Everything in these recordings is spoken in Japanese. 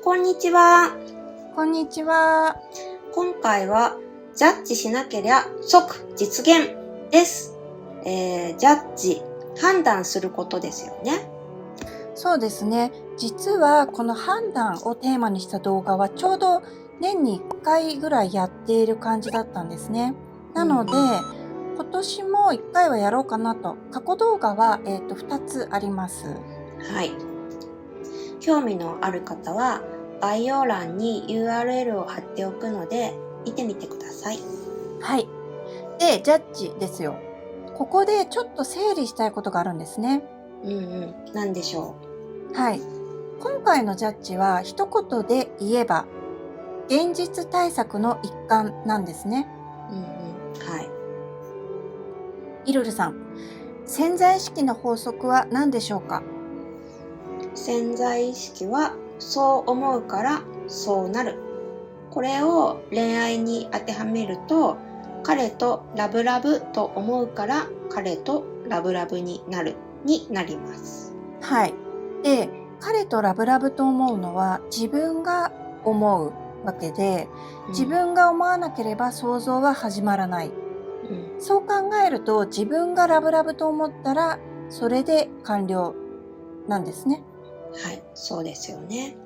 こんにちは。こんにちは。今回はジャッジしなけりゃ即実現です。ジャッジ、判断することですよね。そうですね。実はこの判断をテーマにした動画はちょうど年に1回ぐらいやっている感じだったんですね。なので、今年も1回はやろうかなと。過去動画は、2つあります。はい。興味のある方は概要欄に URL を貼っておくので見てみてください。はい。で、ジャッジですよ。ここでちょっと整理したいことがあるんですね。何でしょはい。今回のジャッジは一言で言えば現実対策の一環なんですね。はい。イルルさん、潜在意識の法則は何でしょうか？潜在意識はそう思うからそうなる。これを恋愛に当てはめると、彼とラブラブと思うから彼とラブラブになるになります。はい。で、彼とラブラブと思うのは自分が思うわけで、自分が思わなければ想像は始まらない。そう考えると自分がラブラブと思ったらそれで完了なんですね。はい、そうですよね。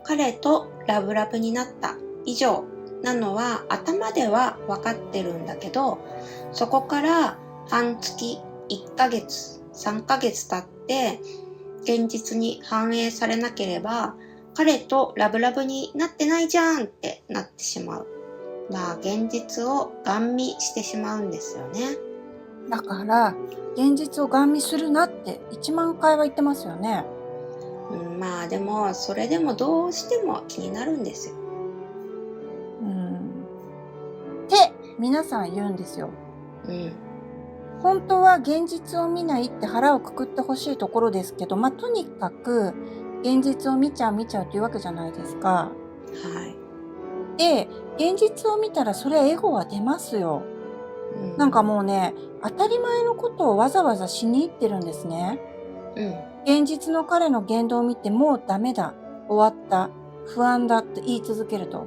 彼とラブラブになった以上なのは頭では分かってるんだけど、そこから半月、1ヶ月、3ヶ月経って現実に反映されなければ、彼とラブラブになってないじゃんってなってしまう。現実をガン見してしまうんですよね。だから現実をガン見するなって1万回は言ってますよね。でもそれでもどうしても気になるんですよ。って皆さん言うんですよ。本当は現実を見ないって腹をくくってほしいところですけど、とにかく現実を見ちゃうっていうわけじゃないですか。はい。で、現実を見たらそれはエゴは出ますよ。なんかもうね、当たり前のことをわざわざしに行ってるんですね。現実の彼の言動を見てもうダメだ、終わった、不安だって言い続けると。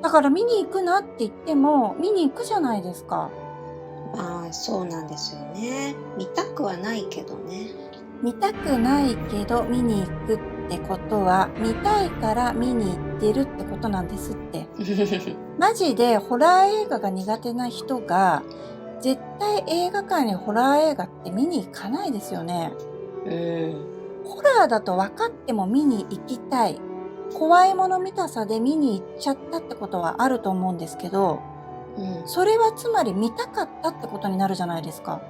だから見に行くなって言っても見に行くじゃないですか。そうなんですよね。見たくはないけどね。見たくないけど見に行くってことは見たいから見に行ってるってことなんですって。マジでホラー映画が苦手な人が絶対映画館にホラー映画って見に行かないですよね。ホラーだと分かっても見に行きたい。怖いもの見たさで見に行っちゃったってことはあると思うんですけど、それはつまり見たかったってことになるじゃないですか。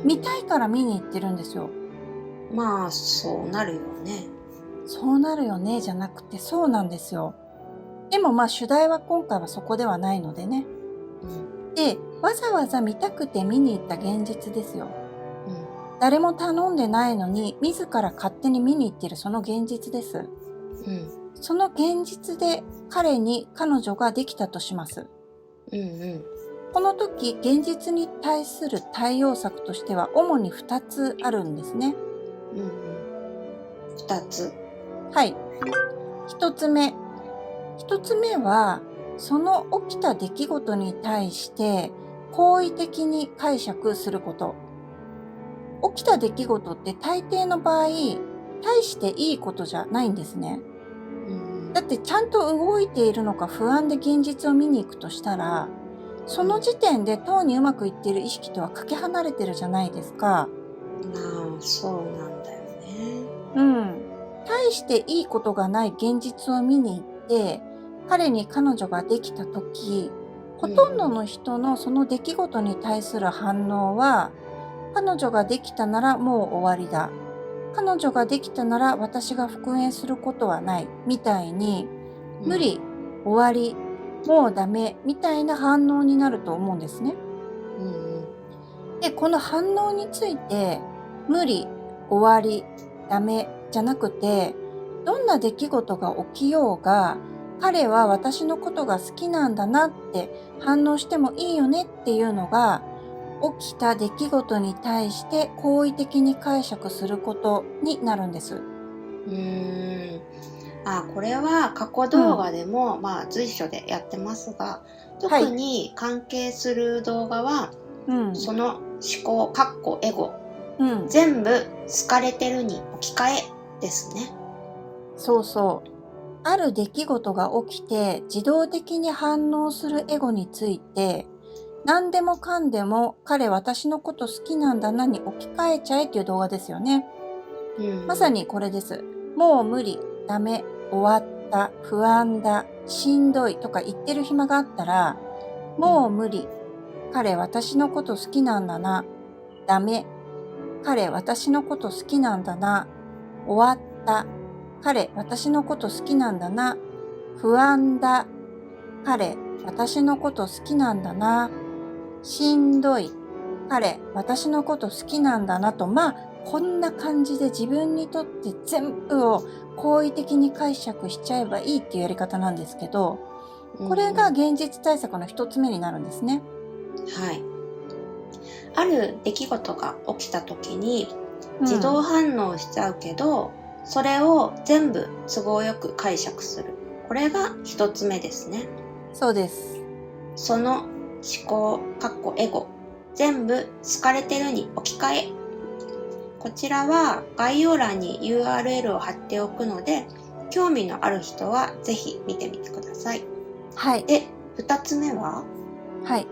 見たいから見に行ってるんですよ。そうなるよね。そうなるよねじゃなくてそうなんですよ。でも主題は今回はそこではないのでね。で、わざわざ見たくて見に行った現実ですよ。誰も頼んでないのに自ら勝手に見に行ってるその現実です。その現実で彼女ができたとします。この時現実に対する対応策としては主に2つあるんですね。2つ。はい。1つ目はその起きた出来事に対して好意的に解釈すること。起きた出来事って大抵の場合大していいことじゃないんですね。だってちゃんと動いているのか不安で現実を見に行くとしたら、その時点でとうにうまくいっている意識とはかけ離れてるじゃないですか。そうなんだよね。大していいことがない現実を見に行って彼女ができた時、ほとんどの人のその出来事に対する反応は、彼女ができたならもう終わりだ、彼女ができたなら私が復縁することはないみたいに、無理、終わり、もうダメみたいな反応になると思うんですね。で、この反応について無理、終わり、ダメじゃなくて、どんな出来事が起きようが彼は私のことが好きなんだなって反応してもいいよねっていうのが、起きた出来事に対して好意的に解釈することになるんです。これは過去動画でも、随所でやってますが、特に関係する動画は、その思考、エゴ、全部好かれてるに置き換えですね。そうそう。ある出来事が起きて自動的に反応するエゴについて、何でもかんでも彼私のこと好きなんだなに置き換えちゃえっていう動画ですよね。まさにこれです。もう無理、ダメ、終わった、不安だ、しんどいとか言ってる暇があったら、もう無理、彼私のこと好きなんだな、ダメ、彼私のこと好きなんだな、終わった、彼私のこと好きなんだな、不安だ、彼私のこと好きなんだな、しんどい、彼私のこと好きなんだなと、こんな感じで自分にとって全部を好意的に解釈しちゃえばいいっていうやり方なんですけど、これが現実対策の一つ目になるんですね。はい。ある出来事が起きた時に自動反応しちゃうけど、それを全部都合よく解釈する。これが一つ目ですね。そうです。その思考、エゴ、全部好かれてるに置き換え。こちらは概要欄に URL を貼っておくので、興味のある人はぜひ見てみてください。はい。で、2つ目は？はい。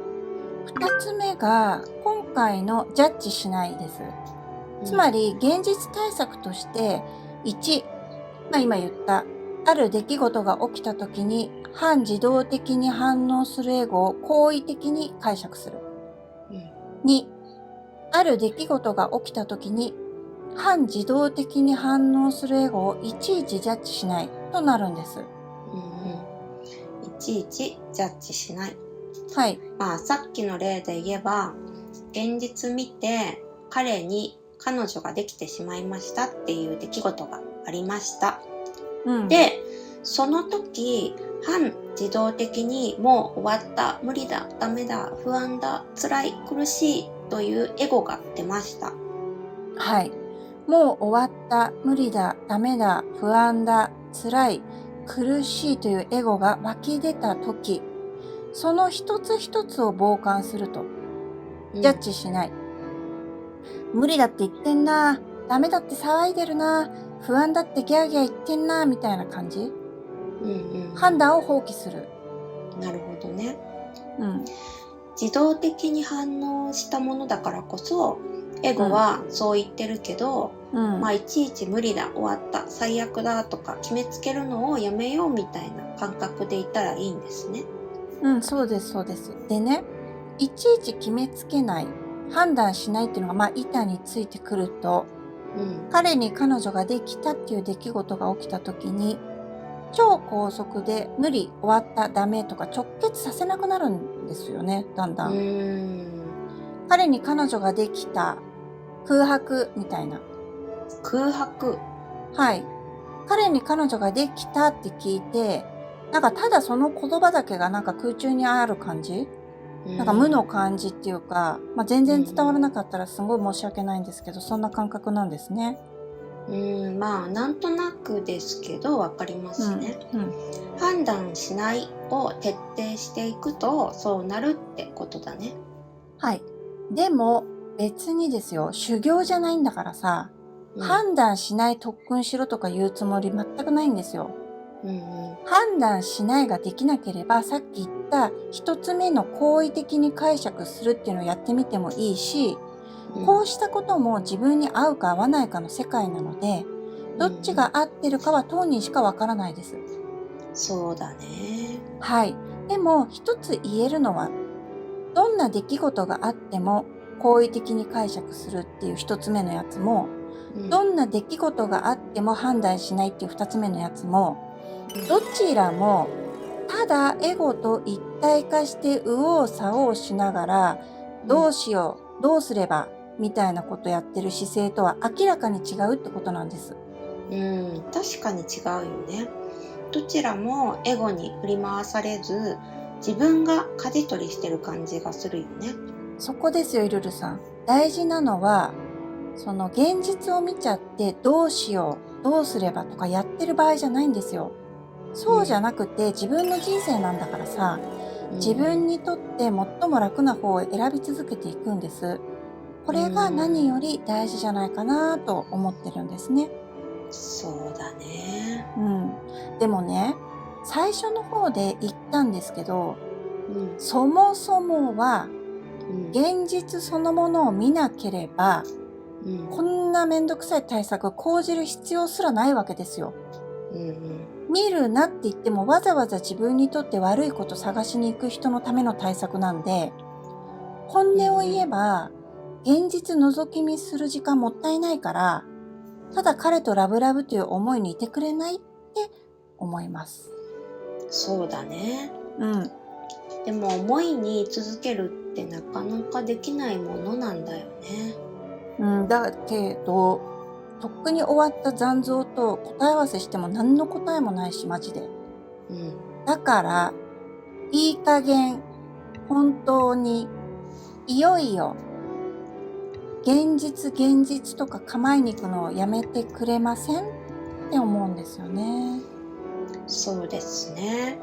2つ目が今回のジャッジしないです。つまり現実対策として1、今言ったある出来事が起きた時に反自動的に反応するエゴを好意的に解釈する。2、ある出来事が起きた時に反自動的に反応するエゴをいちいちジャッジしないとなるんです。いちいちジャッジしない。はい。さっきの例で言えば、現実見て彼女ができてしまいましたっていう出来事がありました。で、その時、反自動的にもう終わった、無理だ、ダメだ、不安だ、辛い、苦しいというエゴが出ました。はい。もう終わった、無理だ、ダメだ、不安だ、辛い、苦しいというエゴが湧き出た時、その一つ一つを傍観すると。ジャッジしない。無理だって言ってんな、ダメだって騒いでるな、不安だってギャーギャー言ってんな、みたいな感じ。判断を放棄する。なるほどね。自動的に反応したものだからこそ、エゴはそう言ってるけど、いちいち無理だ、終わった、最悪だとか決めつけるのをやめようみたいな感覚でいたらいいんですね。そうです、そうです。でね、いちいち決めつけない、判断しないっていうのが板についてくると、彼に彼女ができたっていう出来事が起きた時に、超高速で無理、終わった、ダメとか直結させなくなるんですよね、だんだん。彼に彼女ができた、空白みたいな。空白？はい。彼に彼女ができたって聞いて、ただその言葉だけが空中にある感じ？無の感じっていうか、全然伝わらなかったらすごい申し訳ないんですけど、そんな感覚なんですね。なんとなくですけどわかりますね。判断しないを徹底していくとそうなるってことだね。はい。でも別にですよ、修行じゃないんだからさ、判断しない特訓しろとか言うつもり全くないんですよ。判断しないができなければ、さっき言った一つ目の好意的に解釈するっていうのをやってみてもいいし、こうしたことも自分に合うか合わないかの世界なので、どっちが合ってるかは当人しかわからないです。そうだね。はい。でも一つ言えるのは、どんな出来事があっても好意的に解釈するっていう一つ目のやつも、どんな出来事があっても判断しないっていう二つ目のやつも、どちらもただエゴと一体化して右往左往しながら、どうしよう、どうすればみたいなことやってる姿勢とは明らかに違うってことなんです。確かに違うよね。どちらもエゴに振り回されず、自分が舵取りしてる感じがするよね。そこですよ、イルルさん。大事なのは、その現実を見ちゃってどうしよどうすればとかやってる場合じゃないんですよ。そうじゃなくて、自分の人生なんだからさ、自分にとって最も楽な方を選び続けていくんです。これが何より大事じゃないかなと思ってるんですね。そうだね。でもね、最初の方で言ったんですけど、うんそもそもはうん現実そのものを見なければ、うんこんなめんどくさい対策を講じる必要すらないわけですよ。うん見るなって言ってもわざわざ自分にとって悪いこと探しに行く人のための対策なんで、本音を言えば、現実覗き見する時間もったいないから、ただ彼とラブラブという思いにいてくれないって思います。そうだね。うん。でも思いに続けるってなかなかできないものなんだよね。だけど、とっくに終わった残像と答え合わせしても何の答えもないし、マジで。だから、いい加減、本当に、いよいよ、現実とか構えに行くのをやめてくれませんって思うんですよね。そうですね。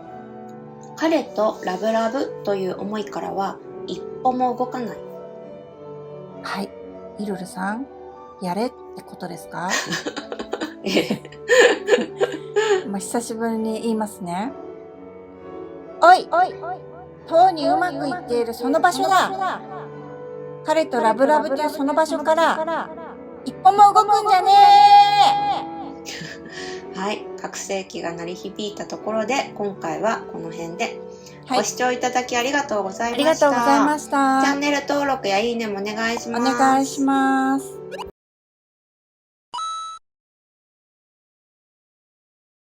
彼とラブラブという思いからは一歩も動かない。はい。イルルさん、やれってことですか？久しぶりに言いますね。おい、とうにうまくいっているその場所だ。彼とラブラブというその場所から一歩も動くんじゃねはい、拡声器が鳴り響いたところで今回はこの辺で、はい、ご視聴いただきありがとうございました。ありがとうございました。チャンネル登録やいいねもお願いします。お願いします。